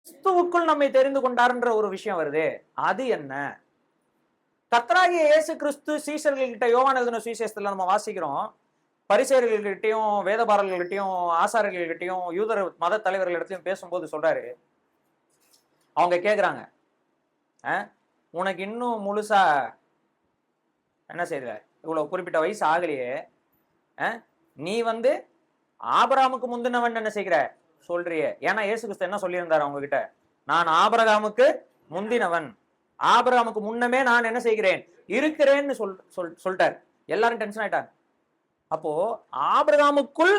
கிறிஸ்துவுக்குள் நம்மை தெரிந்து கொண்டார்ன்ற ஒரு விஷயம் வருது. அது என்ன? கர்த்தராகிய இயேசு கிறிஸ்து சீஷர்கள்கிட்ட யோவான் எழுதின சுவிசேஷத்துல நம்ம வாசிக்கிறோம். பரிசேயர்கள்கிட்டயும் வேதபாரகர்கள்கிட்டயும் ஆசாரியர்கள்கிட்டயும் யூதர் மத தலைவர்களிடத்திலும் பேசும்போது சொல்றாரு, அவங்க கேக்குறாங்க, உனக்கு இன்னும் முழுசா என்ன செய்யல, இவ்வளவு குறிப்பிட்ட வயசு ஆகலையே, நீ ஆபிரகாமுக்கு முந்தினவன் என்ன செய்கிற சொல்றியே? ஏன்னா இயேசு கிறிஸ்து என்ன சொல்லியிருந்தாரு அவங்க கிட்ட, நான் ஆபிரகாமுக்கு முந்தினவன், ஆபிரகாமுக்கு முன்னமே நான் என்ன செய்கிறேன் இருக்கிறேன்னு சொல்லிட்டார். எல்லாரும் டென்ஷன் ஆயிட்டாங்க. அப்போ ஆபிரகாமுக்குள்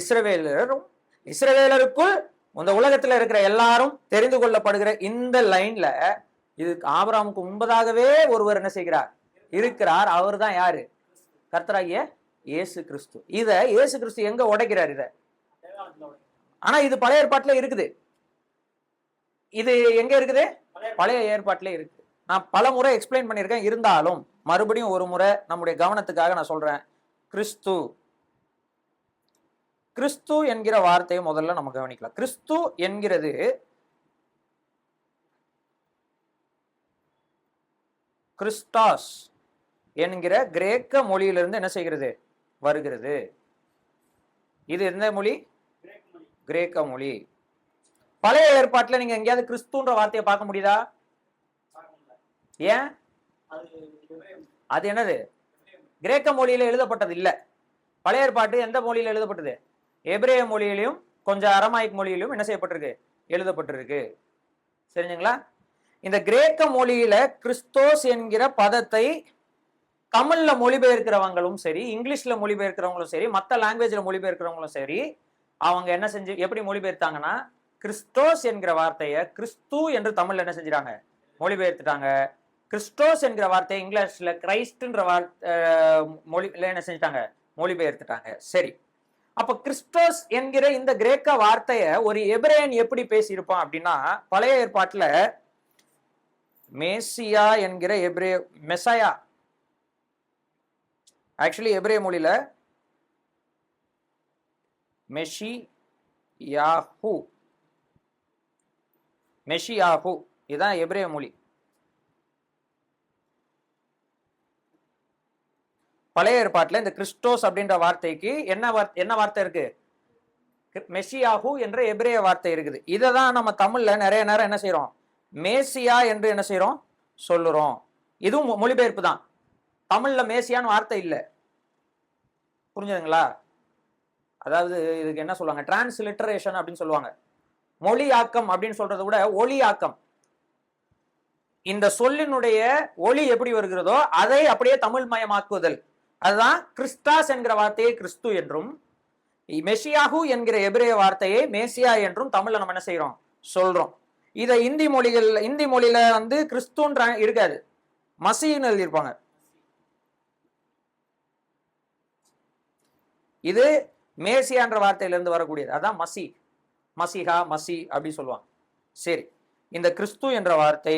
இஸ்ரவேலரும், இஸ்ரவேலருக்குள் இந்த உலகத்துல இருக்கிற எல்லாரும் தெரிந்து கொள்ளப்படுகிற இந்த லைன்ல இது ஆபிரகாமுக்கு முன்பதாகவே ஒருவர் என்ன செய்கிறார் இருக்கிறார். அவர் தான் யாரு? கர்த்தராகிய இயேசு கிறிஸ்து. இத இயேசு கிறிஸ்து எங்க உடைக்கிறார் இத? ஆனா இது பழைய ஏற்பாட்டுல இருக்குது. இது எங்க இருக்குது? பழைய ஏற்பாட்டுல இருக்கு. நான் பல முறை எக்ஸ்பிளைன் பண்ணியிருக்கேன். இருந்தாலும் மறுபடியும் ஒரு முறை நம்முடைய கவனத்துக்காக நான் சொல்றேன். கிறிஸ்து, கிறிஸ்து என்கிற வார்த்தையை முதல்ல நம்ம கவனிக்கலாம். கிறிஸ்து என்கிறது கிறிஸ்டாஸ் என்கிற கிரேக்க மொழியிலிருந்து என்ன செய்கிறது வருகிறது. இது எந்த மொழி? கிரேக்க மொழி. பழைய ஏற்பாட்டுல நீங்க எங்கேயாவது கிறிஸ்துன்ற வார்த்தையை பார்க்க முடியுதா? ஏன்? அது என்னது? கிரேக்க மொழியில எழுதப்பட்டது இல்ல. பழைய ஏற்பாட்டு எந்த மொழியில எழுதப்பட்டது? எபிரேய மொழியிலும் கொஞ்சம் அரமாயிக் மொழியிலும் என்ன செய்யப்பட்டிருக்கு? எழுதப்பட்டிருக்கு. சரிங்களா? இந்த கிரேக்க மொழியில கிறிஸ்தோஸ் என்கிற பதத்தை தமிழ்ல மொழிபெயர்க்கிறவங்களும் சரி, இங்கிலீஷ்ல மொழிபெயர்க்கிறவங்களும் சரி, மற்ற லாங்குவேஜ்ல மொழிபெயர்க்கிறவங்களும் சரி, அவங்க என்ன செஞ்சு எப்படி மொழிபெயர்த்தாங்கன்னா, கிறிஸ்தோஸ் என்கிற வார்த்தையை கிறிஸ்து என்று தமிழ்ல என்ன செஞ்சாங்க? மொழிபெயர்த்துட்டாங்க. கிறிஸ்டோஸ் என்கிற வார்த்தையை இங்கிலீஷ்ல கிரைஸ்ட்ன்ற மொழியில என்ன செஞ்சிட்டாங்க? மொழிபெயர்த்துட்டாங்க. சரி, அப்ப கிறிஸ்டோஸ் என்கிற இந்த கிரேக்க வார்த்தையை ஒரு எபிரேயன் எப்படி பேசியிருப்பான் அப்படின்னா, பழைய ஏற்பாட்டுல மேசியா என்கிற எபிரேய மெசாயா, ஆக்சுவலி எபிரேய மொழியில மெஷியாஹு, மெஷியாஹு இதுதான் எபிரேய மொழி. பழைய ஏற்பாட்டுல இந்த கிறிஸ்டோஸ் அப்படின்ற வார்த்தைக்கு என்ன வார்த்தை இருக்கு? மெஷியாஹு என்ற எபிரேய வார்த்தை இருக்குது. இதை தான் நம்ம தமிழ்ல நிறைய நேரம் என்ன செய்யறோம்? மேசியா என்று என்ன செய்யறோம்? சொல்லுறோம். இதுவும் மொழிபெயர்ப்பு தான். தமிழ்ல மேசியான்னு வார்த்தை இல்லை. புரிஞ்சுதுங்களா? அதாவது இதுக்கு என்ன சொல்லுவாங்க? டிரான்ஸ்லிட்டரேஷன் அப்படின்னு சொல்லுவாங்க. மொழி ஆக்கம் அப்படின்னு சொல்றதை விட ஒளி ஆக்கம். இந்த சொல்லினுடைய ஒளி எப்படி வருகிறதோ அதை அப்படியே தமிழ் மயமாக்குதல். அதுதான் கிறிஸ்டாஸ் என்கிற வார்த்தையை கிறிஸ்து என்றும், மெஷியாஹு என்கிற எபிரேய வார்த்தையை மேசியா என்றும் தமிழ்ல நம்ம என்ன செய்யறோம்? சொல்றோம். இதை இந்தி மொழியில கிறிஸ்துன்ற இருக்காது, மசீன்னு எழுதியிருப்பாங்க. இது மேசியான்ற வார்த்தையிலிருந்து வரக்கூடியது. அதான் மசி, மசிஹா, மசி அப்படி சொல்லுவாங்க. சரி, இந்த கிறிஸ்து என்ற வார்த்தை,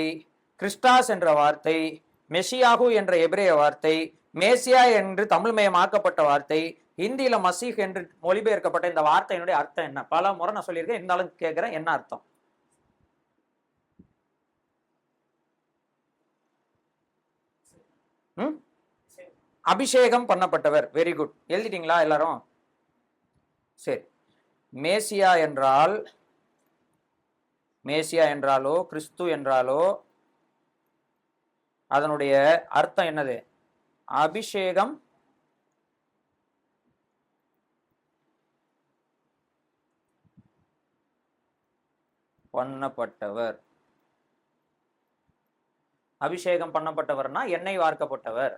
கிறிஸ்டாஸ் என்ற வார்த்தை, மெஷியாஹு என்ற எபிரேய வார்த்தை, மேசியா என்று தமிழ்மயமாக்கப்பட்ட வார்த்தை, ஹிந்தியில மசீஹ் என்று மொழிபெயர்க்கப்பட்ட இந்த வார்த்தையினுடைய அர்த்தம் என்ன? பல முறை நான் சொல்லியிருக்கேன், இருந்தாலும் கேட்கிறேன், என்ன அர்த்தம்? அபிஷேகம் பண்ணப்பட்டவர். Very good. எழுதிட்டீங்களா எல்லாரும்? சரி, மேசியா என்றால், மேசியா என்றாலோ கிறிஸ்து என்றாலோ அதனுடைய அர்த்தம் என்னது? அபிஷேகம் பண்ணப்பட்டவர். அபிஷேகம் பண்ணப்பட்டவர்னா எண்ணெய் வார்க்கப்பட்டவர்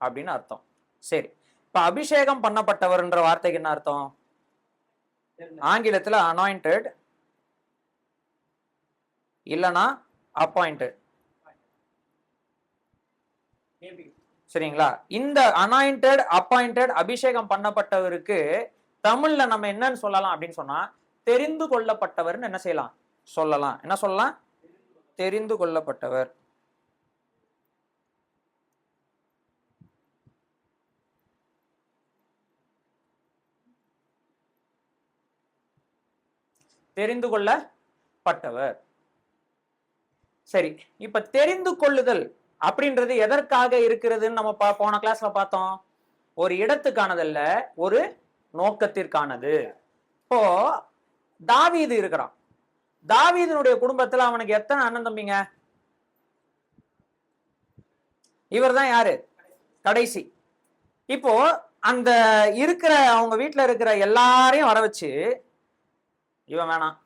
அப்படின்னு அர்த்தம். சரி, இப்ப அபிஷேகம் பண்ணப்பட்டவர்ன்ற வார்த்தைக்கு என்ன அர்த்தம்? ஆங்கிலத்துல அனாயிண்டட் இல்லனா அப்பாயிண்டட். சரிங்களா? இந்த அனாயிண்டட், அப்பாயிண்டட், அபிஷேகம் பண்ணப்பட்டவருக்கு தமிழ்ல நம்ம என்னன்னு சொல்லலாம் அப்படின்னு சொன்னா, தெரிந்து கொள்ளப்பட்டவர்னு என்ன செய்யலாம்? சொல்லலாம். என்ன சொல்லலாம்? தெரிந்து கொள்ளப்பட்டவர். தெரிந்து கொள்ளப்பட்டவர். பட்டவர். சரி, இப்ப தெரிந்து கொள்ளுதல் அப்படின்றது எதற்காக இருக்கிறதுன்னு நம்ம போன கிளாஸ்ல பார்த்தோம். ஒரு இடத்துக்கானதல்ல, ஒரு நோக்கத்திற்கானது. இப்போ தாவீது இருக்கிறான். தாவீதுனுடைய குடும்பத்துல அவனுக்கு எத்தனை அண்ணன் தம்பிங்க? இவர் தான் யாரு? கடைசி. இப்போ அந்த இருக்கிற அவங்க வீட்டுல இருக்கிற எல்லாரையும் வர வச்சு, இவன் வேணாம்,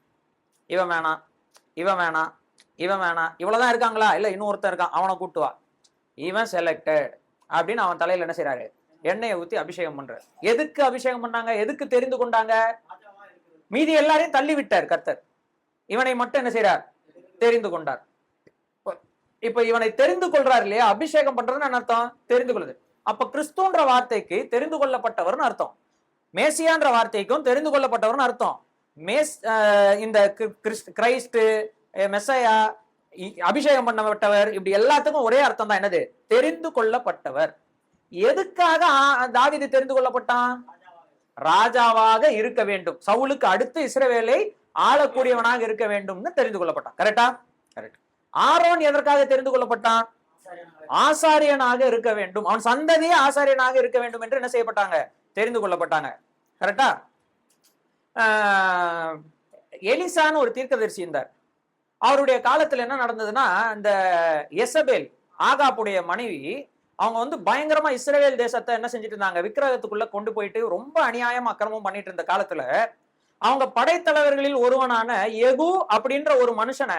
இவன் வேணாம், இவன் வேணாம், இவன் வேணாம், இவ்வளவுதான் இருக்காங்களா? இல்ல இன்னும் ஒருத்தன் இருக்கான், அவனை கூட்டுவா, இவன் செலக்டட் அப்படின்னு அவன் தலையில என்ன செய்யறாரு? எண்ணெயை ஊத்தி அபிஷேகம் பண்றாரு. எதுக்கு அபிஷேகம் பண்ணாங்க? எதுக்கு தெரிந்து கொண்டாங்க? மீதி எல்லாரையும் தள்ளி விட்டார் கர்த்தர். இவனை மட்டும் என்ன செய்யறார்? தெரிந்து கொண்டார். இப்ப இவனை தெரிந்து கொள்றாரு இல்லையா? அபிஷேகம் பண்றதுன்னு அர்த்தம் தெரிந்து கொள்ளுது. அப்ப கிறிஸ்துன்ற வார்த்தைக்கு தெரிந்து கொள்ளப்பட்டவர்னு அர்த்தம். மேசியான்ற வார்த்தைக்கும் தெரிந்து கொள்ளப்பட்டவர்னு அர்த்தம். இந்த கிரைஸ்ட், மெஸ்ஸையா, அபிஷேகம் பண்ணப்பட்டவர், இப்படி எல்லாத்துக்கும் ஒரே அர்த்தம் தான். என்னது? தெரிந்து கொள்ளப்பட்டவர். எதுக்காக தாவீது தெரிந்து கொள்ளப்பட்டான்? ராஜாவாக இருக்க வேண்டும், சவுலுக்கு அடுத்து இஸ்ரவேலை ஆளக்கூடியவனாக இருக்க வேண்டும்னு தெரிந்து கொள்ளப்பட்டான். கரெக்டா? கரெக்ட். ஆரோன் எதற்காக தெரிந்து கொள்ளப்பட்டான்? ஆசாரியனாக இருக்க வேண்டும், அவன் சந்ததியே ஆசாரியனாக இருக்க வேண்டும் என்று என்ன செய்யப்பட்டாங்க? தெரிந்து கொள்ளப்பட்டாங்க. கரெக்டா? எலிசான்னு ஒரு தீர்க்கதரிசி இருந்தார். அவருடைய காலத்துல என்ன நடந்ததுன்னா, இந்த எசபேல், ஆகாப்புடைய மனைவி, அவங்க பயங்கரமா இஸ்ரவேல் தேசத்தை என்ன செஞ்சுட்டு இருந்தாங்க? விக்கிரகத்துக்குள்ள கொண்டு போயிட்டு ரொம்ப அநியாயம் அக்கிரமம் பண்ணிட்டு இருந்த காலத்துல அவங்க படைத்தலைவர்களில் ஒருவனான யெகூ அப்படின்ற ஒரு மனுஷனை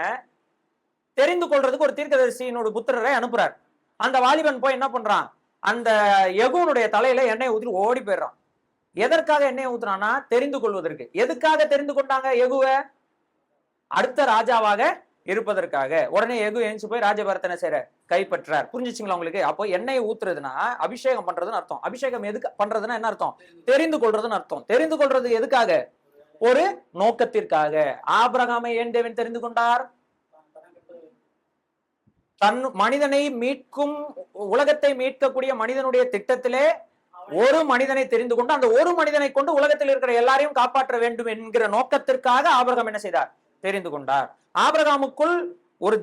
தெரிந்து கொள்றதுக்கு ஒரு தீர்க்கதரிசியினோட புத்திரரை அனுப்புறார். அந்த வாலிபன் போய் என்ன பண்றான்? அந்த யெகூனுடைய தலையில எண்ணெய் ஊத்தி ஓடி போயிடுறான். எதற்காக எண்ணெய் ஊத்துறான்னா தெரிந்து கொள்வதற்கு. எதுக்காக தெரிந்து கொண்டாங்க யெகூவை? அடுத்த ராஜாவாக இருப்பதற்காக. உடனே யெகூ எழுந்து போய் ராஜபாரத்தனை செய்ற கைப்பற்றார். புரிஞ்சுச்சுங்களா உங்களுக்கு? அப்போ எண்ணெய் ஊத்துறதுன்னா அபிஷேகம் பண்றதுன்னு அர்த்தம். அபிஷேகம் எதுக்கு பண்றதுன்னா என்ன அர்த்தம்? தெரிந்து கொள்றதுன்னு அர்த்தம். தெரிந்து கொள்றது எதுக்காக? ஒரு நோக்கத்திற்காக. ஆபிரகாமை ஏன் தேவன் தெரிந்து கொண்டார்? தன் மனிதனை மீட்கும், உலகத்தை மீட்கக்கூடிய மனிதனுடைய திட்டத்திலே ஒரு மனிதனை தெரிந்து கொண்டு அந்த ஒரு மனிதனை கொண்டு உலகத்தில் இருக்கிற எல்லாரையும் காப்பாற்ற வேண்டும் என்கிற நோக்கத்திற்காக ஆபிரகாம் என்ன செய்தார்? தெரிந்து கொண்டார். ஆபிரகாமுக்குள் ஒரு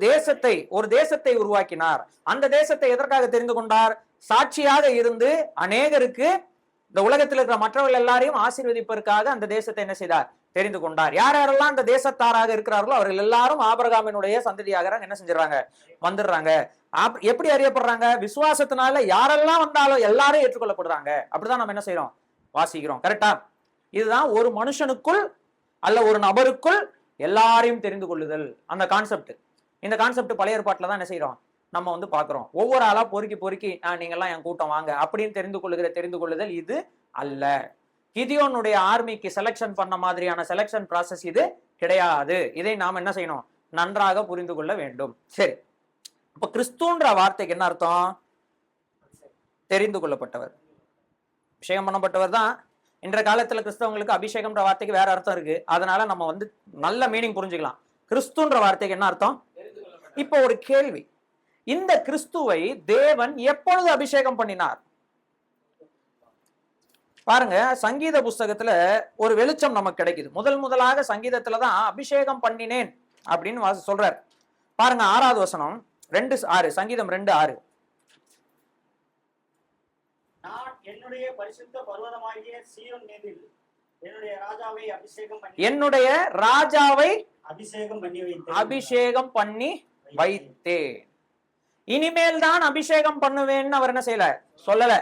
தேசத்தை உருவாக்கினார். அந்த தேசத்தை எதற்காக தெரிந்து கொண்டார்? சாட்சியாக இருந்து அநேகருக்கு, இந்த உலகத்தில் இருக்கிற மற்றவர்கள் எல்லாரையும் ஆசீர்வதிப்பதற்காக அந்த தேசத்தை என்ன செய்தார்? தெரிந்து கொண்டார். யாரெல்லாம் அந்த தேசத்தாராக இருக்கிறார்களோ அவர்கள் எல்லாரும் ஆபிரகாமினுடைய சந்ததியாக என்ன செஞ்சிடறாங்க? வந்துடுறாங்க. எப்படி அறியப்படுறாங்க? விசுவாசத்தினால யாரெல்லாம் வந்தாலும் எல்லாரும் ஏற்றுக்கொள்ளப்படுறாங்க. அப்படிதான் நம்ம என்ன செய்யறோம்? வாசிக்கிறோம். கரெக்டா? இதுதான் ஒரு மனுஷனுக்குள் அல்ல ஒரு நபருக்குள் எல்லாரையும் தெரிந்து கொள்ளுதல். அந்த கான்செப்ட், இந்த கான்செப்ட் பழைய ஏற்பாட்டுல தான் என்ன செய்யறோம்? நம்ம பாக்குறோம். ஒவ்வொரு ஆளா பொறுக்கி நீங்க எல்லாம் என் கூட்டம் வாங்க அப்படின்னு தெரிந்து கொள்ளுதல் இது அல்ல. கிதியோனுடைய ஆர்மிக்கு செலக்ஷன் பண்ண மாதிரியான செலக்ஷன் ப்ராசஸ் இது கிடையாது. இதை நாம் என்ன செய்யணும்? நன்றாக புரிந்து கொள்ள வேண்டும். சரி, அப்ப கிறிஸ்துன்ற வார்த்தைக்கு என்ன அர்த்தம்? தெரிந்து கொள்ளப்பட்டவர், அபிஷேகம் பண்ணப்பட்டவர் தான். இன்றைய காலத்துல கிறிஸ்தவங்களுக்கு அபிஷேகம்ன்ற வார்த்தைக்கு வேற அர்த்தம் இருக்கு. அதனால நம்ம நல்ல மீனிங் புரிஞ்சுக்கலாம். கிறிஸ்துன்ற வார்த்தைக்கு என்ன அர்த்தம்? இப்போ ஒரு கேள்வி, இந்த கிறிஸ்துவை தேவன் எப்பொழுது அபிஷேகம் பண்ணினார்? பாருங்க, சங்கீத புஸ்தகத்துல ஒரு வெளிச்சம் நமக்கு கிடைக்குது. முதலாக சங்கீதத்துலதான் அபிஷேகம் பண்ணினேன் அப்படின்னு சொல்றார். பாருங்க, 6வது வசனம், 2:6, சங்கீதம் 2:6. நான் என்னுடைய பரிசுத்த பர்வதமாகிய சீயோன் மீதில் என்னுடைய ராஜாவை அபிஷேகம் பண்ணி வைத்தேன். இனிமேல் தான் அபிஷேகம் பண்ணுவேன்னு அவர் என்ன செய்யல? சொல்லல.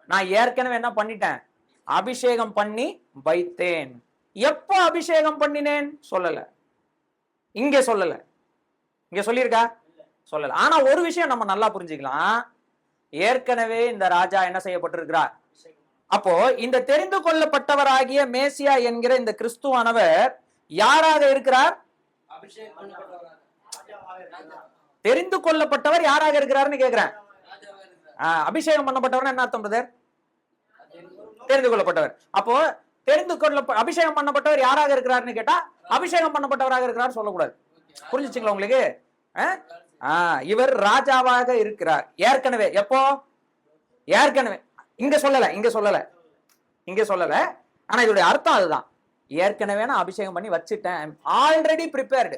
நான் ஏற்கனவே என்ன பண்ணிட்டேன்? அபிஷேகம் பண்ணி வைத்தேன். எப்போ அபிஷேகம் பண்ணினேன்? சொல்லல. இங்க சொல்லல. இங்க சொல்லியிருக்கா? சொல்லல. ஆனா ஒரு விஷயம் நம்ம நல்லா புரிஞ்சுக்கலாம். ஏற்கனவே இந்த ராஜா என்ன செய்யப்பட்டிருக்கிறார். அப்போ இந்த தெரிந்து கொள்ளப்பட்டவராகிய மேசியா என்கிற இந்த கிறிஸ்துவானவர் யாராக இருக்கிறார்? தெரிந்து கொள்ளப்பட்டவர் யாராக இருக்கிறார்னு கேக்குறேன். அபிஷேகம் பண்ணப்பட்டவர் என்ன அர்த்தம் பிரதர்? தெரிந்து கொள்ளப்பட்டவர். அப்போ அபிஷேகம் பண்ணப்பட்டவர் யாராக இருக்கிறார்னு கேட்டா அபிஷேகம் பண்ணப்பட்டவராக இருக்கிறார் சொல்லக்கூடாது. புரிஞ்சுச்சுங்களா உங்களுக்கு? இவர் ராஜாவாக இருக்கிறார் ஏற்கனவே. எப்போ? ஏற்கனவே. இங்க சொல்லல. ஆனா இதோடைய அர்த்தம் அதுதான். ஏற்கனவே நான் அபிஷேகம் பண்ணி வச்சுட்டேன், ஆல்ரெடி ப்ரிப்பேர்டு.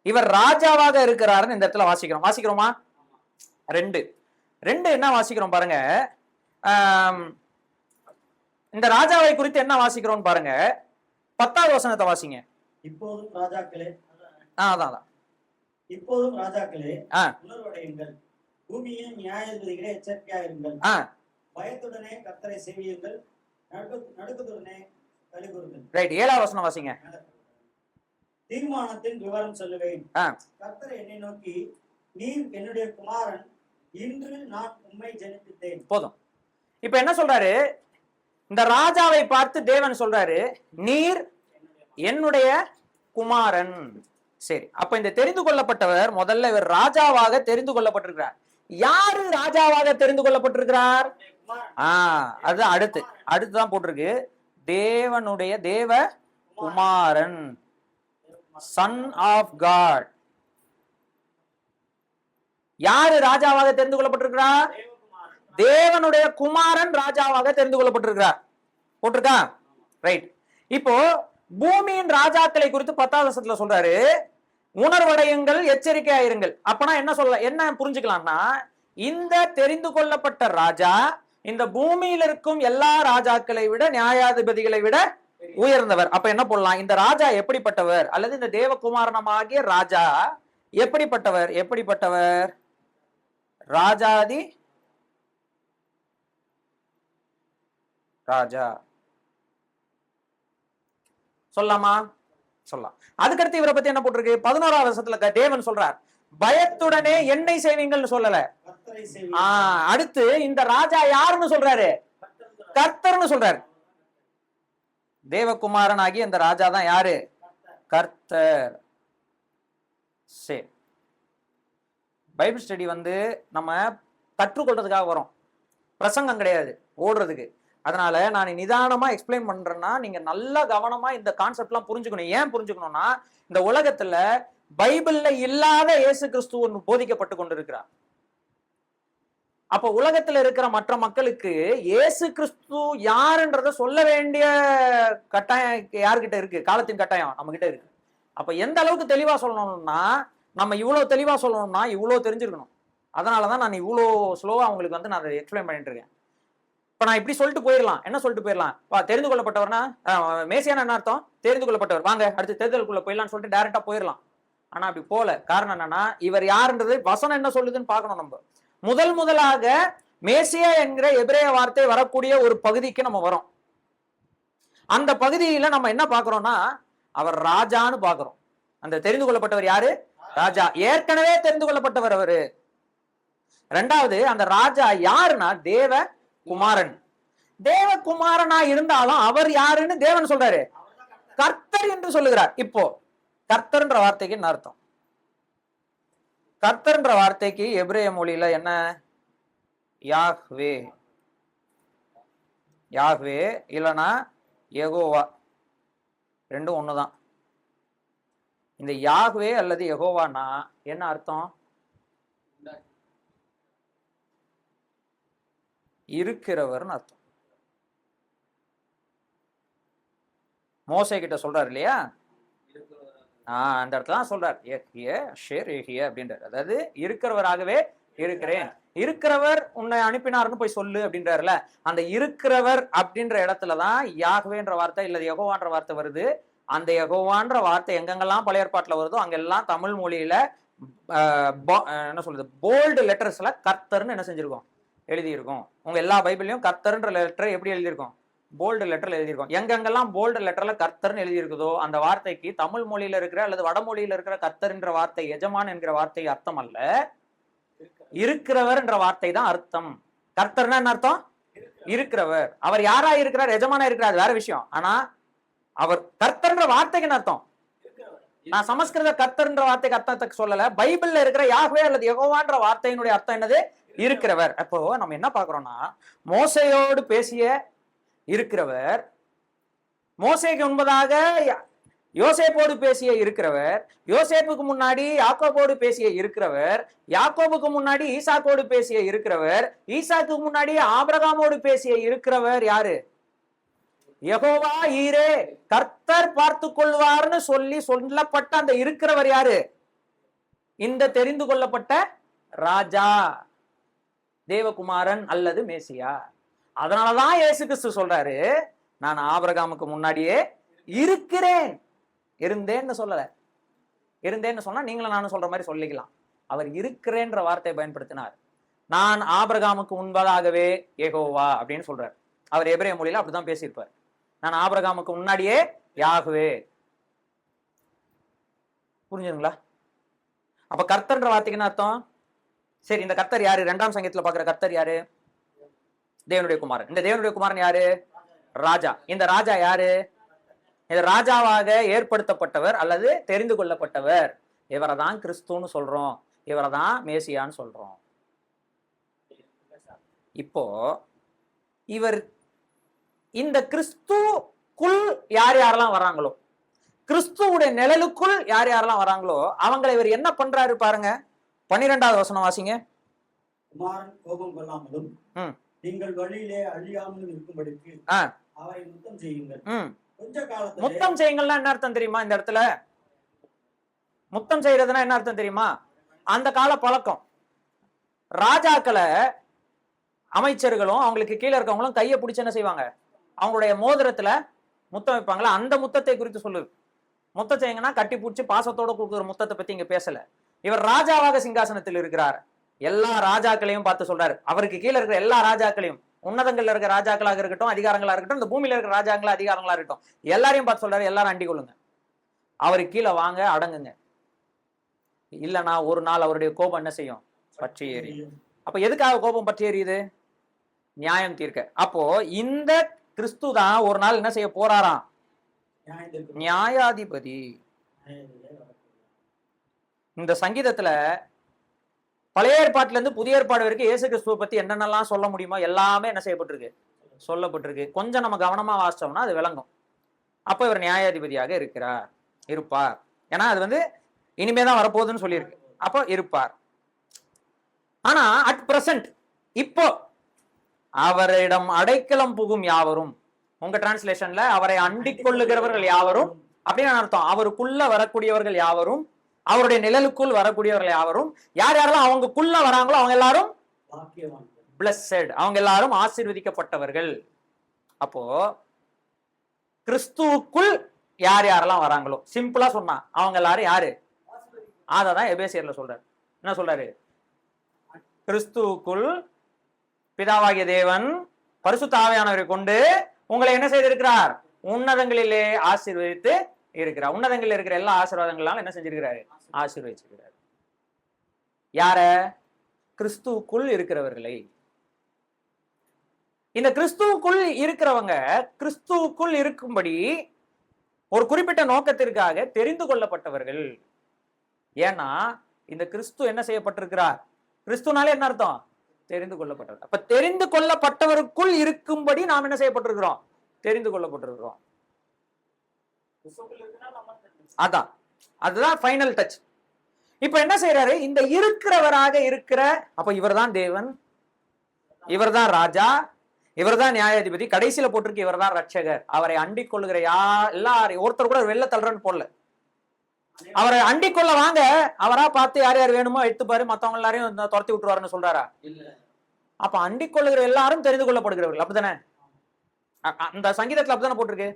இவர் ராஜாவாக இருக்கிறாருன்னு இந்த இடத்துல வாசிக்கிறோமா? ரெண்டு என்ன வாசிக்கிறோம் பாருங்க. இந்த ராஜாவை குறித்து என்ன வாசிக்கிறோம் பாருங்க. 10வது வசனத்தை வாசிங்க. இப்போதும் ராஜாக்களே, அதான் இப்போதும் ராஜாக்களே உணர்வடையுங்கள், பூமியின் நியாயாதிபதிகளே எச்சரிக்கையாக இருங்கள், பயத்துடனே கர்த்தரை சேவியுங்கள், நடுக்கத்துடனே கலிகூறுங்கள். ரைட், 7வது வசனம் வாசிங்க. தீர்மானத்தின் விவரம் சொல்லுவேன். கர்த்தர் என்னை நோக்கி, நீர் என்னுடைய குமாரன், இன்று நான் உம்மை ஜெனிப்பித்தேன். போதும். இப்ப என்ன சொல்றாரு? இந்த ராஜாவை பார்த்து தேவன் சொல்றாரு, நீர் என்னுடைய குமாரன். சரி, அப்ப இந்த தெரிந்து கொள்ளப்பட்டவர் முதல்ல இவர் ராஜாவாக தெரிந்து கொள்ளப்பட்டிருக்கிறார். யாரு ராஜாவாக தெரிந்து கொள்ளப்பட்டிருக்கிறார்? அது அடுத்துதான் போட்டிருக்கு, தேவனுடைய தேவ குமாரன், சன் ஆஃப் காட். யாரு ராஜாவாக தெரிந்து கொள்ளப்பட்டிருக்கிறார்? தேவனுடைய குமாரன் ராஜாவாக தெரிந்து கொள்ளப்பட்டிருக்கிறார். போட்டிருக்கா? ரைட். இப்போ பூமியின் ராஜாக்களை குறித்து 10வது வசனத்துல சொல்றாரு, உணர்வடையுங்கள், எச்சரிக்கையாயிருங்கள். அப்பனா என்ன புரிஞ்சுக்கலாம்னா, இந்த தெரிந்து கொள்ளப்பட்ட ராஜா இந்த பூமியில் இருக்கும் எல்லா ராஜாக்களை விட, நியாயாதிபதிகளை விட உயர்ந்தவர். அப்ப என்ன போடலாம்? இந்த ராஜா எப்படிப்பட்டவர், அல்லது இந்த தேவகுமாரனமாகிய ராஜா எப்படிப்பட்டவர்? ராஜாதி ராஜா சொல்லலாமா? சொல்லலாம். அதுக்கடுத்து இவரை பத்தி என்ன போட்டிருக்கு? 11வது வசனத்துல தேவன் சொல்றார், பயத்துடனே என்னை செய்வீங்கள்னு சொல்லல. அடுத்து இந்த ராஜா யாருன்னு சொல்றாரு? கர்த்தர்னு சொல்றாரு. தேவகுமாரன் ஆகிய இந்த ராஜா தான் யாரு? கர்த்தர். சரி, பைபிள் ஸ்டடி நம்ம கற்றுக்கொள்றதுக்காக வரோம், பிரசங்கம் கிடையாது, ஓடுறதுக்கு. அதனால நான் நிதானமா எக்ஸ்பிளைன் பண்றேன்னா நீங்க நல்லா கவனமா இந்த கான்செப்ட்லாம் புரிஞ்சுக்கணும். ஏன் புரிஞ்சுக்கணும்னா, இந்த உலகத்துல பைபிள்ல இல்லாத இயேசு கிறிஸ்து ஒன்று போதிக்கப்பட்டு கொண்டிருக்கிறார். அப்ப உலகத்துல இருக்கிற மற்ற மக்களுக்கு இயேசு கிறிஸ்து யாருன்றத சொல்ல வேண்டிய கட்டாயம் யாருக்கிட்ட இருக்கு? காலத்தின் கட்டாயம் நம்ம கிட்ட இருக்கு. அப்ப எந்த அளவுக்கு தெளிவா சொல்லணும்னா, நம்ம இவ்வளவு தெளிவா சொல்லணும்னா இவ்வளவு தெரிஞ்சிருக்கணும். அதனாலதான் நான் இவ்வளோ ஸ்லோவா அவங்களுக்கு நான் அதை எக்ஸ்பிளைன் பண்ணிட்டு இருக்கேன். இப்ப நான் இப்படி சொல்லிட்டு போயிடலாம். என்ன சொல்லிட்டு போயிடலாம்? தெரிந்து கொள்ளப்பட்டவர்னா மேசியான என்ன அர்த்தம்? தெரிந்து கொள்ளப்பட்டவர், வாங்க அடுத்து தேர்தலுக்குள்ள போயிடலாம்னு சொல்லிட்டு டைரக்டா போயிடலாம். ஆனா அப்படி போல. காரணம் என்னன்னா, இவர் யாருன்றது வசனம் என்ன சொல்லுதுன்னு பார்க்கணும். நம்ம முதலாக மேசியா என்கிற எபிரேய வார்த்தை வரக்கூடிய ஒரு பகுதிக்கு நம்ம வரோம். அந்த பகுதியில நம்ம என்ன பார்க்கிறோம்னா, அவர் ராஜான்னு பார்க்கிறோம். அந்த தெரிந்து கொள்ளப்பட்டவர் யாரு? ராஜா. ஏற்கனவே தெரிந்து கொள்ளப்பட்டவர் அவரு. ரெண்டாவது, அந்த ராஜா யாருன்னா தேவ குமாரன். தேவகுமாரனா இருந்தாலும் அவர் யாருன்னு தேவன் சொல்றாரு? கர்த்தர் என்று சொல்லுகிறார். இப்போ கர்த்தர்ன்ற வார்த்தைக்கு என்ன அர்த்தம்? கர்த்தர்ன்ற வார்த்தைக்கு எபிரேய மொழியில என்ன? யாஹ்வே. யாஹ்வே இல்லனா யெகோவா, ரெண்டும் ஒண்ணுதான். இந்த யாஹ்வே அல்லது யெகோவானா என்ன அர்த்தம்? இருக்கிறவர்னு அர்த்தம். மோசே கிட்ட சொல்றாரு இல்லையா? அந்த இடத்துல தான் சொல்றார், அப்படின்றார். அதாவது இருக்கிறவராகவே இருக்கிறேன், இருக்கிறவர் உன்னை அனுப்பினார்னு போய் சொல்லு அப்படின்றாருல. அந்த இருக்கிறவர் அப்படின்ற இடத்துலதான் யாஹ்வேன்ற வார்த்தை இல்ல யெகோவான்ற வார்த்தை வருது. அந்த யெகோவான்ற வார்த்தை எங்கெங்கெல்லாம் பழைய ஏற்பாட்டுல வருதோ அங்கெல்லாம் தமிழ் மொழியில என்ன சொல்றது, போல்டு லெட்டர்ஸ்ல கர்த்தர்னு என்ன செஞ்சிருக்கோம்? எழுதியிருக்கோம். உங்க எல்லா பைபிளையும் கர்த்தர்ன்ற லெட்டர் எப்படி எழுதியிருக்கோம்? போல்டு லெட்டர்ல எழுதியிருக்கோம். எங்கெங்கெல்லாம் போல்டு லெட்டர்ல கர்த்தர்னு எழுதியிருக்குதோ அந்த வார்த்தைக்கு தமிழ் மொழியில இருக்கிற அல்லது வடமொழியில இருக்கிற கர்த்தர் என்ற வார்த்தை, எஜமான் என்கிற வார்த்தை அர்த்தம் அல்ல, இருக்கிறவர் என்ற வார்த்தை தான் அர்த்தம். கர்த்தர்னா என்ன அர்த்தம்? இருக்கிறவர். அவர் யாரா இருக்கிறார்? எஜமானா இருக்கிறார், வேற விஷயம். ஆனா அவர் கர்த்தர்ன்ற வார்த்தைக்கு என்ன அர்த்தம்? நான் சமஸ்கிருத கர்த்தர்ன்ற வார்த்தைக்கு அர்த்தத்துக்கு சொல்லல. பைபிள்ல இருக்கிற யாஹ்வே அல்லது யெகோவான்ற வார்த்தையினுடைய அர்த்தம் என்னது? இருக்கிறவர். அப்போ நம்ம என்ன பாக்குறோம்னா, மோசையோடு பேசிய இருக்கிறவர், மோசேக்கு முன்பதாக யோசேப்போடு பேசிய இருக்கிறவர், யோசேப்புக்கு முன்னாடி யாக்கோபோடு பேசிய இருக்கிறவர், யாக்கோபுக்கு முன்னாடி ஈசாக்கோடு பேசிய இருக்கிறவர், ஈசாக்கு முன்னாடி ஆபிரகாமோடு பேசிய இருக்கிறவர் யாரு? யெகோவா ஈரே, கர்த்தர் பார்த்து கொள்வார்னு சொல்லப்பட்ட அந்த இருக்கிறவர் யாரு? இந்த தெரிந்து கொள்ளப்பட்ட ராஜா, தேவகுமாரன் அல்லது மேசியா. அதனாலதான் இயேசு கிறிஸ்து சொல்றாரு, நான் ஆபிரகாமுக்கு முன்னாடியே இருக்கிறேன். இருந்தேன்னு சொல்லல. இருந்தேன்னு சொன்னா நீங்களும் நானும் சொல்ற மாதிரி சொல்லிக்கலாம். அவர் இருக்கிறேன்ற வார்த்தையை பயன்படுத்தினார். நான் ஆபிரகாமுக்கு முன்பதாகவே யெகோவா அப்படின்னு சொல்றாரு. அவர் எபிரேய மொழியில அப்படிதான் பேசியிருப்பார். நான் ஆபிரகாமுக்கு முன்னாடியே யாகுவே. புரிஞ்சுங்களா? அப்ப கர்த்தர்ன்ற வார்த்தைக்கு என்ன அர்த்தம்? சரி, இந்த கர்த்தர் யாரு? 2ஆம் சங்கீதத்துல பாக்குற கர்த்தர் யாரு? தேவனுடைய குமாரன். இந்த தேவனுடைய குமாரன் யாரு? ராஜா. இந்த ராஜா யாரு? இந்த ராஜாவாக ஏற்படுத்தப்பட்டவர் அல்லது தெரிந்து கொள்ளப்பட்டவர். இவரை தான் கிறிஸ்துன்னு சொல்றோம், இவரை தான் மேசியான்னு சொல்றோம். இப்போ இவர் இந்த கிறிஸ்துக்குள் யார் யாரெல்லாம் வராங்களோ, கிறிஸ்துவுடைய நிழலுக்குள் யார் யாரெல்லாம் வராங்களோ அவங்களை இவர் என்ன பண்றாரு பாருங்க. 12வது வசனம் வாசிங்க. குமாரன் கோபம் கொள்ளாமலும் நீங்கள் வழியிலே அழியாமலும் இருக்கும்படிக்கு அவரை முத்தம் செய்யுங்கள். கொஞ்ச காலத்துல முத்தம் செய்யுங்கள்னா என்ன அர்த்தம் தெரியுமா? இந்த இடத்துல முத்தம் செய்யறதுன்னா என்ன அர்த்தம் தெரியுமா? அந்த கால பழக்கம், ராஜாக்களை அமைச்சர்களும் அவங்களுக்கு கீழே இருக்கவங்களும் கையை பிடிச்சு என்ன செய்வாங்க? அவங்களுடைய மோதிரத்துல முத்தம் வைப்பாங்களா? அந்த முத்தத்தை குறித்து சொல்லுது. முத்தம் செய்யுங்கன்னா கட்டி பிடிச்சி பாசத்தோட கொடுக்குற முத்தத்தை பத்தி இங்க பேசல. இவர் ராஜாவாக சிங்காசனத்தில் இருக்கிறார். எல்லா ராஜாக்களையும் பார்த்து சொல்றாரு. அவருக்கு கீழே இருக்கிற எல்லா ராஜாக்களையும், உன்னதங்கள்ல இருக்கிற ராஜாக்களாக இருக்கட்டும், அதிகாரங்களா இருக்கட்டும், இந்த பூமியில இருக்கிற ராஜாக்களா அதிகாரங்களா இருக்கட்டும், எல்லாரையும் பார்த்து சொல்றாரு, எல்லாரும் அண்டி கொள்ளுங்க, அவருக்கு கீழே வாங்க, அடங்குங்க. இல்லைன்னா ஒரு நாள் அவருடைய கோபம் என்ன செய்யும்? பற்றி எரியும். அப்ப எதுக்காக கோபம் பற்றி எரியுது? நியாயம் தீர்க்க. அப்போ இந்த கிறிஸ்து தான் ஒரு நாள் என்ன செய்ய போறாராம்? நியாயாதிபதி. இந்த சங்கீதத்துல பழைய ஏற்பாட்டுல இருந்து புதிய ஏற்பாடு வரைக்கும் இயேசு கிறிஸ்துவ பத்தி என்னென்னலாம் சொல்ல முடியுமோ எல்லாமே என்ன செய்யப்பட்டிருக்கு? சொல்லப்பட்டிருக்கு. கொஞ்சம் நம்ம கவனமா வாசிச்சோம்னா அது விளங்கும். அப்போ இவர் நியாயாதிபதியாக இருப்பார். ஏன்னா அது இனிமேதான் வரப்போகுதுன்னு சொல்லியிருக்கு. அப்போ இருப்பார். ஆனா அட் பிரசன்ட் இப்போ அவரிடம் அடைக்கலம் புகும் யாவரும், உங்க டிரான்ஸ்லேஷன்ல அவரை அண்டிக் கொள்ளுகிறவர்கள் யாவரும் அப்படின்னு அர்த்தம். அவருக்குள்ள வரக்கூடியவர்கள் யாவரும், அவருடைய நிழலுக்குள் வரக்கூடியவர்கள் யாவரும், யார் யாரெல்லாம் அவங்களுக்குள்ள வராங்களோ அவங்க எல்லாரும் பிளஸட், அவங்க எல்லாரும் ஆசீர்வதிக்கப்பட்டவர்கள். அப்போ கிறிஸ்துவுக்குள் யார் யாரெல்லாம் வராங்களோ, சிம்பிளா சொன்னா அவங்க எல்லாரும் யாரு? அததான் எபேசியர்ல சொல்றாரு. என்ன சொல்றாரு? கிறிஸ்துவுக்குள் பிதாவாகிய தேவன் பரிசுத்த ஆவியானவரை கொண்டு உங்களை என்ன செய்திருக்கிறார்? உன்னதங்களிலே ஆசீர்வதித்து இருக்கிறார். உன்னதங்களில் இருக்கிற எல்லா ஆசீர்வாதங்களாலும் என்ன செஞ்சிருக்கிறாரு? ஆசீர்வதிச்சிருக்கிறார். யார? கிறிஸ்துவுக்குள் இருக்கிறவர்களை. இந்த கிறிஸ்துவுக்குள் இருக்கிறவங்க கிறிஸ்துவுக்குள் இருக்கும்படி ஒரு குறிப்பிட்ட நோக்கத்திற்காக தெரிந்து கொள்ளப்பட்டவர்கள். ஏன்னா இந்த கிறிஸ்து என்ன செய்யப்பட்டிருக்கிறார்? கிறிஸ்துனாலே என்ன அர்த்தம்? தெரிந்து கொள்ளப்பட்டவர். அப்ப தெரிந்து கொள்ளப்பட்டவருக்குள் இருக்கும்படி நாம் என்ன செய்யப்பட்டிருக்கிறோம்? தெரிந்து கொள்ளப்பட்டிருக்கிறோம். அதான், அதுதான் ஃபைனல் டச். இப்ப என்ன செய்யறாரு? இந்த இருக்கிறவராக இருக்கிற, அப்ப இவர்தான் தேவன், இவர்தான் ராஜா, இவர்தான் நியாயாதிபதி, கடைசியில போட்டிருக்கு இவர்தான் ரட்சகர். அவரை அண்டிக் கொள்ளுகிற எல்லாரையும், ஒருத்தர் கூட வெள்ள தள்ளுறன்னு போடல, அவரை அண்டிக் கொள்ள வாங்க, அவரா பார்த்து யார் யார் வேணுமோ எடுத்துப்பாரு, மத்தவங்க எல்லாரையும் துரத்தி விட்டுருவாருன்னு சொல்றாரா? அப்ப அண்டிக் கொள்ளுகிற எல்லாரும் தெரிந்து கொள்ளப்படுகிறவர்கள். அப்படித்தானே? அந்த சங்கீதத்துல அப்படித்தானே போட்டிருக்கு.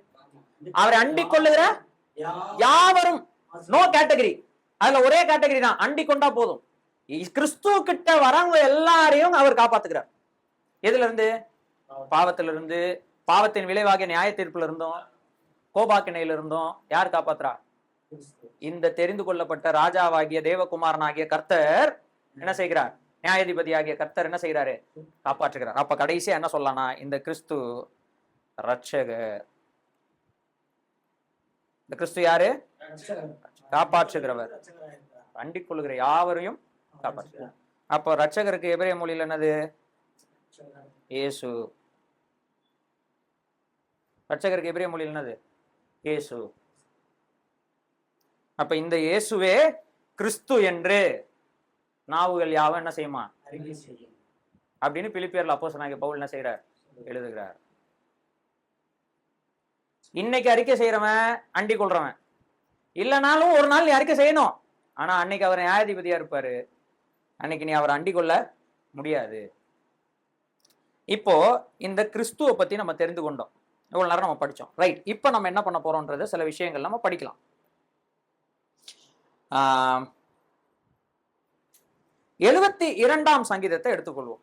அவரை அண்டிக் கொள்ளுகிற யாவரும், நோ கேட்டகரி. அதுல ஒரே கேட்டகரி தான், அண்டிக் கொண்டா போதும். கிறிஸ்து கிட்ட வரவங்க எல்லாரையும் அவர் காப்பாத்துக்கிறார். எதுல இருந்து? பாவத்திலிருந்து, பாவத்தின் விளைவாகிய நியாய தீர்ப்புல இருந்தோம், கோபாக்கினையில இருந்தோம். யார் காப்பாத்துறா? இந்த தெரிந்து கொள்ளப்பட்ட ராஜாவாகிய தேவகுமாரனாகிய கர்த்தர் என்ன செய்கிறார்? நியாயாதிபதி ஆகிய கர்த்தர் என்ன செய்கிறாரு? காப்பாற்றுகிறார். அப்ப கடைசியா என்ன சொல்லலாம்னா, இந்த கிறிஸ்து ரட்சகர். இந்த கிறிஸ்து யாரு? காப்பாற்றுகிறவர், அண்டிக் கொள்ளுகிற யாவரையும் காப்பாற்றுகிறார். அப்போ ரட்சகருக்கு எபிரேய மொழியில் என்னது? இயேசு. ரட்சகருக்கு எபிரேய மொழியில் என்னது? இயேசு. அப்ப இந்த இயேசுவே கிறிஸ்து என்று நாவுகள் யாவும் என்ன செய்யுமா? அப்படின்னு பிலிப்பியர்ல அப்போஸ்தலனாகிய பவுல் என்ன செய்கிறார்? எழுதுகிறார். இன்னைக்கு அறிக்கை செய்யறவன் அண்டி கொள்றவன் இல்லைனாலும் ஒரு நாள் நீ அறிக்கை செய்யணும். ஆனா அன்னைக்கு அவர் நியாயாதிபதியா இருப்பாரு, அன்னைக்கு நீ அவரை அண்டி கொள்ள முடியாது. இப்போ இந்த கிறிஸ்துவ பத்தி நம்ம தெரிந்து கொண்டோம், இவ்வளவு நேரம் நம்ம படிச்சோம், ரைட்? இப்ப நம்ம என்ன பண்ண போறோம்ன்றது சில விஷயங்கள் நம்ம படிக்கலாம். 72ஆம் சங்கீதத்தை எடுத்துக்கொள்வோம்.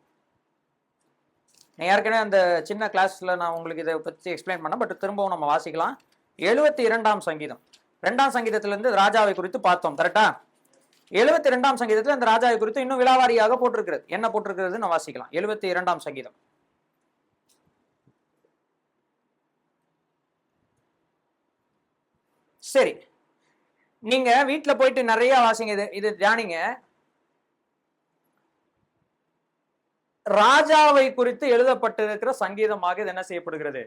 ஏற்கனவே அந்த சின்ன கிளாஸ்ல நான் உங்களுக்கு இதை பத்தி எக்ஸ்பிளைன் பண்ணேன், பட் திரும்பவும் நம்ம வாசிக்கலாம். 72ஆம் சங்கீதம் 2ஆம் சங்கீதத்துல இருந்து ராஜாவை குறித்து பார்த்தோம், கரெக்டா? 72ஆம் சங்கீதத்துல அந்த ராஜாவை குறித்து இன்னும் விலாவாரியாக போட்டிருக்கிறது. என்ன போட்டிருக்கிறது நான் வாசிக்கலாம். 72ஆம் சங்கீதம். சரி, நீங்க வீட்டுல போயிட்டு நிறைய வாசிங்க, இது தியானிங்க. ராஜாவை குறித்து எழுதப்பட்டிருக்கிற சங்கீதமாக இது என்ன செய்யப்படுகிறது?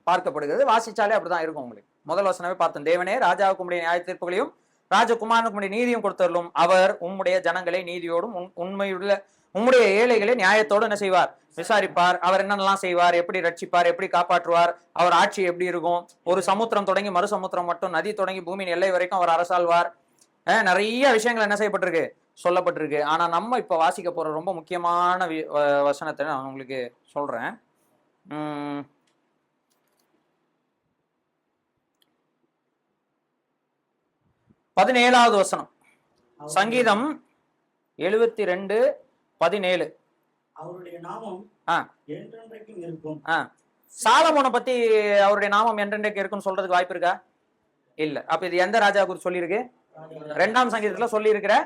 பார்க்கப்படுகிறது. வாசிச்சாலே அப்படிதான் இருக்கும் உங்களுக்கு. முதல் வசனமே பார்த்தோம், தேவனே ராஜாவுக்கு உம்முடைய நியாய தீர்ப்புகளையும் ராஜகுமாரனுக்கு உம்முடைய நீதியும் கொடுத்தருளும். அவர் உம்முடைய ஜனங்களை நீதியோடும் உண்மையுள்ள உம்முடைய ஏழைகளை நியாயத்தோடு என்ன செய்வார்? விசாரிப்பார். அவர் என்னென்னலாம் செய்வார், எப்படி ரட்சிப்பார், எப்படி காப்பாற்றுவார், அவர் ஆட்சி எப்படி இருக்கும், ஒரு சமுத்திரம் தொடங்கி மறு சமுத்திரம் மட்டும், நதி தொடங்கி பூமியின் எல்லை வரைக்கும் அவர் அரசாழ்வார். நிறைய விஷயங்கள் என்ன செய்யப்பட்டிருக்கு, சொல்லப்பட்டிருக்கு. ஆனா நம்ம இப்ப வாசிக்க போற ரொம்ப முக்கியமான வசனத்தை நான் உங்களுக்கு சொல்றேன். 17வது வசனம், சங்கீதம் 72:17. அவருடைய நாமம் என்றென்றைக்கும் இருக்கும். சாலமோனை பத்தி அவருடைய நாமம் என்றென்றைக்கு இருக்குன்னு சொல்றதுக்கு வாய்ப்பு இருக்கா? இல்ல. அப்ப இது எந்த ராஜா குறித்து சொல்லியிருக்கு? 2ஆம் சங்கீதத்துல சொல்லி இருக்கிற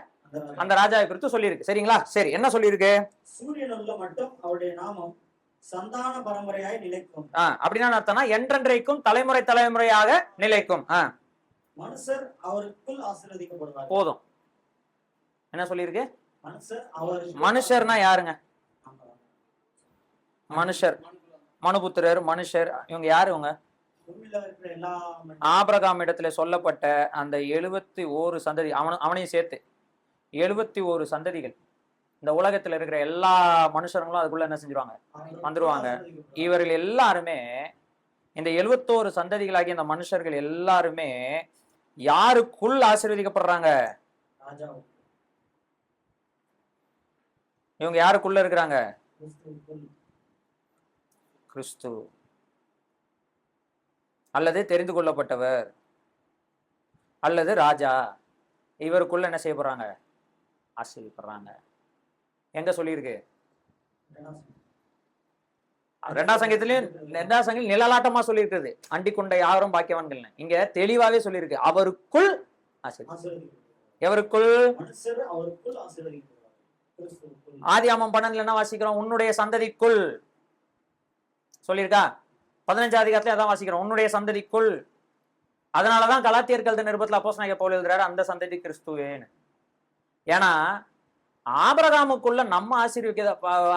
அந்த ராஜாவை குறித்து சொல்லியிருக்கு. சரிங்களா? சரி, என்ன சொல்லியிருக்கு? சூரியனுள்ள மட்டும் அவருடைய நாமம் சந்தான பரம்பரையாய் நிலைக்கும். அப்படின்னா அர்த்தம்னா என்றென்றைக்கும் தலைமுறை தலைமுறையாக நிலைக்கும். மனுஷர் அவருக்குள் ஆசீர்வதிக்கப்படுவார். போதும். என்ன சொல்லியிருக்கு? மனுஷர்னா யாருங்க? மனுஷர், மனுபுத்திரர், மனுஷர். இவங்க யாரு? இவங்க ஆபிரகாம் இடத்துல சொல்லப்பட்ட அந்த 71 சந்ததி, அவனையும் சேர்த்து 71 சந்ததிகள். இந்த உலகத்துல இருக்கிற எல்லா மனுஷர்களும் அதுக்குள்ள என்ன செஞ்சிருவாங்க? வந்துருவாங்க. இவர்கள் எல்லாருமே, இந்த 71 சந்ததிகளாகிய இந்த மனுஷர்கள் எல்லாருமே யாருக்குள் ஆசீர்வதிக்கப்படுறாங்க? இவங்க யாருக்குள்ள இருக்கிறாங்க? கிறிஸ்து அல்லது தெரிந்து கொள்ளப்பட்டவர் அல்லது ராஜா, இவருக்குள்ள என்ன செய்ய போறாங்க? ஆசீர்வதிக்கப்படுறாங்க. எங்க சொல்லியிருக்கு? 2ஆம் சங்கீதத்திலயும் 2ஆம் சங்கீதம் நிழலாட்டமா சொல்லியிருக்கிறது, அண்டி கொண்ட யாரும் பாக்கியவான்கள். இங்க தெளிவாவே சொல்லியிருக்கு, அவருக்குள் ஆசீர்வாதம். எவருக்குள்? ஆதியாகமம் 12 என்ன வாசிக்கிறோம்? உன்னுடைய சந்ததிக்குள் சொல்லியிருக்கா. 15ஆம் அதிகாரத்துல அதான் வாசிக்கிறோம், உன்னுடைய சந்ததிக்குள். அதனாலதான் கலாத்தியர்கள் நிருபத்துல அப்போஸ்தலனாகிய பவுல் எழுதுறாரு, அந்த சந்ததி கிறிஸ்துவேன்னு. ஏன்னா ஆபிரகாமுக்குள்ள நம்ம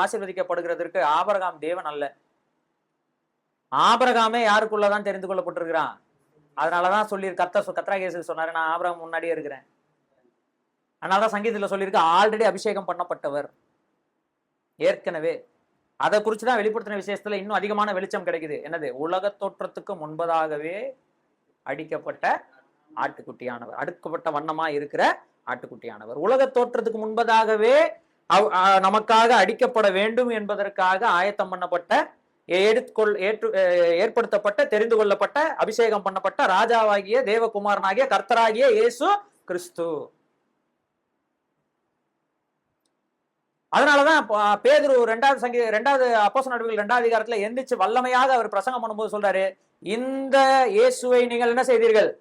ஆசீர்வதிக்கப்படுகிறதற்கு ஆபிரகாம் தேவன் அல்ல. ஆபிரகாமே யாருக்குள்ளதான் தெரிந்து கொள்ளப்பட்டிருக்கிறான். அதனாலதான் சொல்லி கர்த்தராகிய இயேசு சொன்னாரு, நான் ஆபிரகாம் முன்னாடியே இருக்கிறேன். அதனாலதான் சங்கீதத்துல சொல்லியிருக்கு, ஆல்ரெடி அபிஷேகம் பண்ணப்பட்டவர் ஏற்கனவே. அதை குறிச்சுதான் வெளிப்படுத்தின விசேஷத்துல இன்னும் அதிகமான வெளிச்சம் கிடைக்குது. என்னது? உலக தோற்றத்துக்கு முன்பதாகவே அடிக்கப்பட்ட ஆட்டுக்குட்டியானவர், அடுக்கப்பட்ட வண்ணமா இருக்கிற ஆட்டுக்குட்டியானவர். உலக தோற்றத்துக்கு முன்பதாகவே நமக்காக அடிக்கப்பட வேண்டும் என்பதற்காக ஆயத்தம் பண்ணப்பட்ட, ஏற்படுத்தப்பட்ட, தெரிந்து கொள்ளப்பட்ட, அபிஷேகம் பண்ணப்பட்ட ராஜாவாகிய தேவகுமாரனாகிய கர்த்தராகிய இயேசு கிறிஸ்து. அதனாலதான் பேதுரு 2வது அப்போஸ்தலர் நடவடிக்கைகள் 2ஆம் அதிகாரத்துல எந்திரிச்சு வல்லமையாக அவர் பிரசங்கம் பண்ணும்போது சொல்றாரு, இந்த இயேசுவை நீங்கள் என்ன செய்தீர்கள்?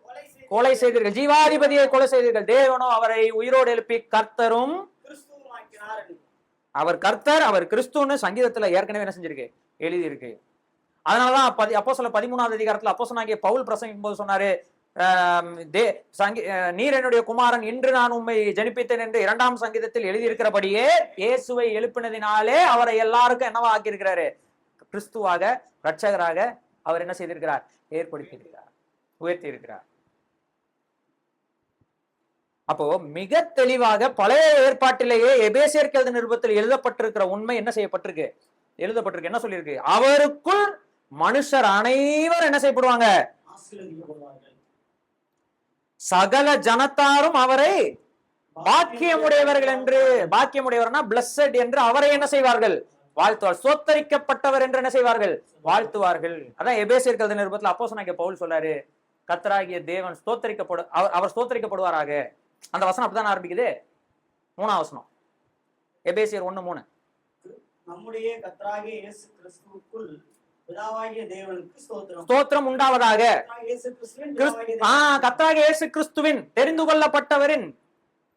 கொலை செய்தீர்கள். ஜீவாதிபதியை கொலை செய்தீர்கள். தேவனோ அவரை உயிரோடு எழுப்பி கர்த்தரும். அவர் கர்த்தர், அவர் கிறிஸ்துன்னு சங்கீதத்துல ஏற்கனவே என்ன செஞ்சிருக்கு? எழுதியிருக்கு. அதனாலதான் அப்போஸ்தலர் 13ஆம் அதிகாரத்துல அப்போஸ்தலனாகிய பவுல் பிரசங்கிக்கும் போது சொன்னாரு, நீர் என்னுடைய குமாரன், இன்று நான் உம்மை ஜனிப்பித்தேன் என்று 2ஆம் சங்கீதத்தில் எழுதியிருக்கிறபடியே இயேசுவை எழுப்பினதினாலே அவரை எல்லாருக்கும் என்னவா ஆக்கியிருக்கிறாரு? கிறிஸ்துவாக, இரட்சகராக அவர் என்ன செய்திருக்கிறார்? ஏற்படுத்தியிருக்கிறார், உயர்த்தி இருக்கிறார். அப்போ மிக தெளிவாக பழைய ஏற்பாட்டிலேயே எபேசியர் நிருபத்தில் எழுதப்பட்டிருக்கிற உண்மை என்ன செய்யப்பட்டிருக்கு? எழுதப்பட்டிருக்கு. என்ன சொல்லியிருக்கு? அவருக்குள் மனுஷர் அனைவரும் என்ன செய்யப்படுவாங்க? ஆசீர்வதிக்கப்படுவார்கள். சகல ஜனத்தாரும் அவரை பாக்கியமுடையவர்கள் என்று, பாக்கியமுடையவர்னா பிளஸட் என்று அவரை என்ன செய்வார்கள்? வாழ்த்துவார். சோத்தரிக்கப்பட்டவர் என்று என்ன செய்வார்கள்? வாழ்த்துவார்கள். அதான் எபேசியர் நிருபத்தில் அப்போஸ்தலனாகிய பவுல் சொல்றாரு, கர்த்தராகிய தேவன் அவர் ஸ்தோத்தரிக்கப்படுவாராக. அந்த வசனம் அப்படிதான் ஆரம்பிக்குது. 3ஆம் வசனம், எபேசியர் 1:3. நம்முடைய கர்த்தராகிய இயேசு கிறிஸ்துவுக்குள் பிதாவாகிய தேவனுக்கு ஸ்தோத்திரம். ஸ்தோத்திரம் உண்டாவதாக. இயேசு கிறிஸ்துவின் பிதாவாகிய கர்த்தராகிய இயேசு கிறிஸ்துவின் தெரிந்து கொள்ளப்பட்டவரின்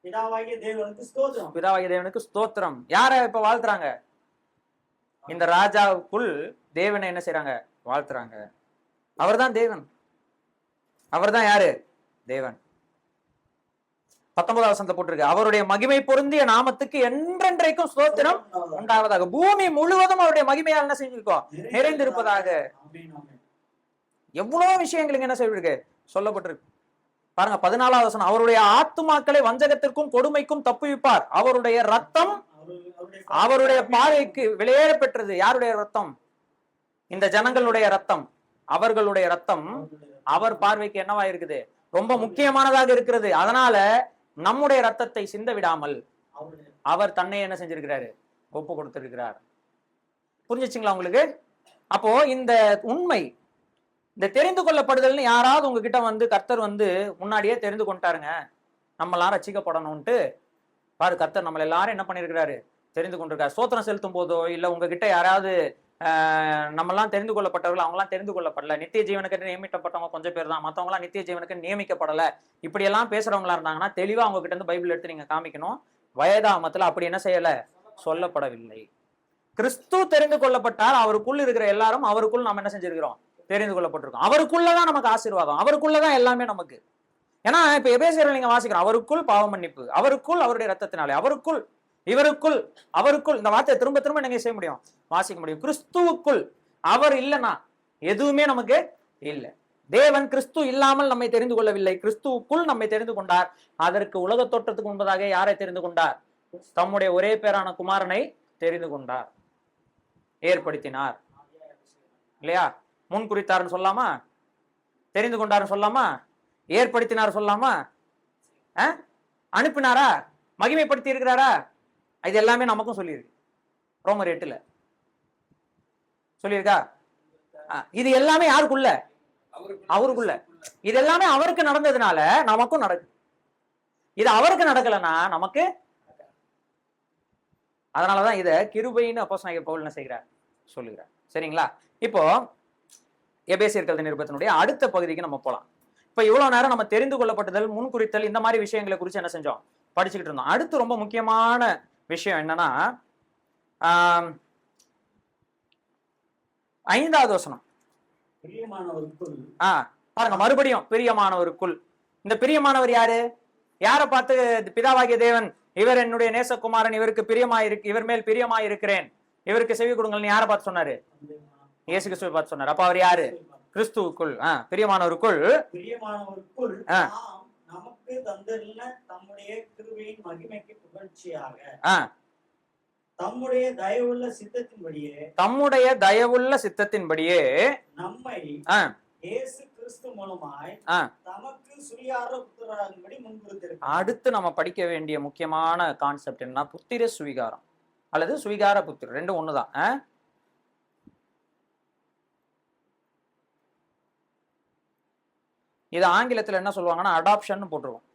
பிதாவாகிய தேவனுக்கு ஸ்தோத்திரம். பிதாவாகிய தேவனுக்கு ஸ்தோத்திரம். யார இப்ப வாழ்த்துறாங்க? இந்த ராஜாவுக்குள் தேவனை என்ன செய்யறாங்க? வாழ்த்துறாங்க. அவர்தான் தேவன். அவர்தான் யாரு? தேவன். 19ஆம் வசனத்தை போட்டிருக்கு, அவருடைய மகிமை பொருந்திய நாமத்துக்கு என்றென்றைக்கும் ஸ்தோத்திரம் உண்டாவதாக. பூமி முழுவதும் அவருடைய மகிமையால் என்ன செஞ்சிருக்கோம்? நிறைந்திருப்பதாக. ஆமென், ஆமென். எவ்வளவு விஷயங்களுக்கு என்ன செய்திருக்கு? சொல்லப்பட்டிருக்கு. பாருங்க 14ஆம் வசனம், அவருடைய ஆத்துமாக்களை வஞ்சகத்திற்கும் கொடுமைக்கும் தப்புவிப்பார். அவருடைய ரத்தம் அவருடைய பார்வைக்கு விலையேற பெற்றது. யாருடைய ரத்தம்? இந்த ஜனங்களுடைய ரத்தம், அவர்களுடைய ரத்தம் அவர் பார்வைக்கு என்னவா இருக்குது? ரொம்ப முக்கியமானதாக இருக்கிறது. அதனால நம்முடைய ரத்தத்தை சிந்த விடாமல் அவர் தன்னை என்ன செஞ்சிருக்கிறாரு? ஒப்பு கொடுத்திருக்கிறார். புரிஞ்சுச்சுங்களா உங்களுக்கு? அப்போ இந்த உண்மை, இந்த தெரிந்து கொள்ளப்படுதல்னு யாராவது உங்ககிட்ட வந்து கர்த்தர் வந்து முன்னாடியே தெரிந்து கொண்டாருங்க, நம்ம எல்லாரும் ரட்சிக்கப்படணும்ட்டு பாரு, கர்த்தர் நம்மள எல்லாரும் என்ன பண்ணிருக்கிறாரு? தெரிந்து கொண்டிருக்காரு. ஸ்தோத்திரம் செலுத்தும் போதோ இல்ல உங்ககிட்ட யாராவது நம்மெல்லாம் தெரிந்து கொள்ளப்பட்டவர்கள், அவங்களாம் தெரிந்து கொள்ளப்படல, நித்திய ஜீவனுக்கு நியமிக்கப்பட்டவங்க கொஞ்சம் பேர் தான், மற்றவங்க எல்லாம் நித்திய ஜீவனுக்கு நியமிக்கப்படல, இப்படி எல்லாம் பேசுறவங்களா இருந்தாங்கன்னா தெளிவா அவங்க கிட்ட இருந்து பைபிள் எடுத்து நீங்க காமிக்கணும். வேதாகமத்துல அப்படி என்ன செய்யல? சொல்லப்படவில்லை. கிறிஸ்து தெரிந்து கொள்ளப்பட்டார். அவருக்குள் இருக்கிற எல்லாரும் அவருக்குள் நம்ம என்ன செஞ்சிருக்கிறோம்? தெரிந்து கொள்ளப்பட்டிருக்கோம். அவருக்குள்ளதான் நமக்கு ஆசீர்வாதம், அவருக்குள்ளதான் எல்லாமே நமக்கு. ஏன்னா இப்ப எபேசியரில் நீங்க வாசிக்கிறோம், அவருக்குள் பாவ மன்னிப்பு, அவருக்குள் அவருடைய ரத்தத்தினாலே, அவருக்குள், இவருக்குள், அவருக்குள். இந்த வார்த்தையை திரும்ப திரும்ப நீங்க செய்ய முடியும், வாசிக்க முடியும். கிறிஸ்துவுக்குள் அவர் இல்லைன்னா எதுவுமே நமக்கு இல்லை. தேவன் கிறிஸ்து இல்லாமல் நம்மை தெரிந்து கொள்ளவில்லை, கிறிஸ்துவுக்குள் நம்மை தெரிந்து கொண்டார். அதற்கு உலக தோற்றத்துக்கு முன்பதாக யாரை தெரிந்து கொண்டார்? தம்முடைய ஒரே பேரான குமாரனை தெரிந்து கொண்டார், ஏற்படுத்தினார். இல்லையா? முன் குறித்தாருன்னு சொல்லாமா? தெரிந்து கொண்டாருன்னு சொல்லாமா? ஏற்படுத்தினார் சொல்லாமா? அனுப்பினாரா? மகிமைப்படுத்தி இருக்கிறாரா? இது எல்லாமே நமக்கும் சொல்லியிருக்கு. ரோமர் 8 சொல்லியிருக்கா? இது எல்லாமே யாருக்குள்ள? அவருக்குள்ள. இது எல்லாமே அவருக்கு நடந்ததுனால நமக்கும் நடக்கு. இது அவருக்கு நடக்கலன்னா நமக்கு. அதனாலதான் இத கிருபைன்னு அப்போஸ்தலனாகிய பவுல் என்ன செய்கிறார்? சொல்லுகிறார். சரிங்களா? இப்போ எபேசியர் நிருபத்தினுடைய அடுத்த பகுதிக்கு நம்ம போலாம். இப்ப இவ்வளவு நேரம் நம்ம தெரிந்து கொள்ளப்பட்டதல், முன்குறித்தல், இந்த மாதிரி விஷயங்களை குறித்து என்ன செஞ்சோம்? படிச்சுக்கிட்டு இருந்தோம். அடுத்து ரொம்ப முக்கியமான விஷயம் என்னன்னா 5வது வசனம். பாருங்க, மறுபடியும் பிரியமானவருக்குள். இந்த பிரியமானவர் யாரு? யாரை பார்த்து பிதாவாகிய தேவன் இவர் என்னுடைய நேசகுமாரன், இவருக்கு பிரியமாயிருக்கு, இவர் மேல் பிரியமாயிருக்கிறேன், இவருக்கு செவி கொடுங்கள்னு யாரை பார்த்து சொன்னாரு? இயேசு கிறிஸ்துவை பார்த்து சொன்னார். அப்ப அவர் யாரு? கிறிஸ்துவுக்குள். பிரியமானவருக்குள் நமக்கு தந்துள்ள தம்முடைய கிருபையின் மகிமைக்கு புகழ்ச்சியாக தம்முடைய தயவுள்ள சித்தத்தின்படியே நம்மை இயேசு கிறிஸ்து மூலமாய் தமக்கு சுவிகார புத்திரராகும்படி முன்குறித்திருக்கிறார். அடுத்து நம்ம படிக்க வேண்டிய முக்கியமான கான்செப்ட் என்ன? புத்திர சுவிகாரம் அல்லது சுவிகார புத்திரர், ரெண்டும் ஒண்ணுதான். இது ஆங்கிலத்தில் என்ன சொல்லுவாங்கன்னா அடாப்ஷன் போட்டுருவோம்.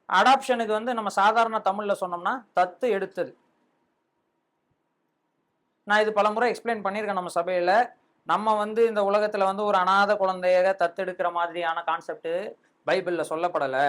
அடாப்ஷனுக்கு வந்து நம்ம சாதாரண தமிழ்ல சொன்னோம்னா தத்து எடுத்தது. நான் இது பலமுறை எக்ஸ்பிளைன் பண்ணியிருக்கேன் நம்ம சபையில. நம்ம வந்து இந்த உலகத்துல வந்து ஒரு அநாத குழந்தைய தத்தெடுக்கிற மாதிரியான கான்செப்ட் பைபிள்ல சொல்லப்படலை.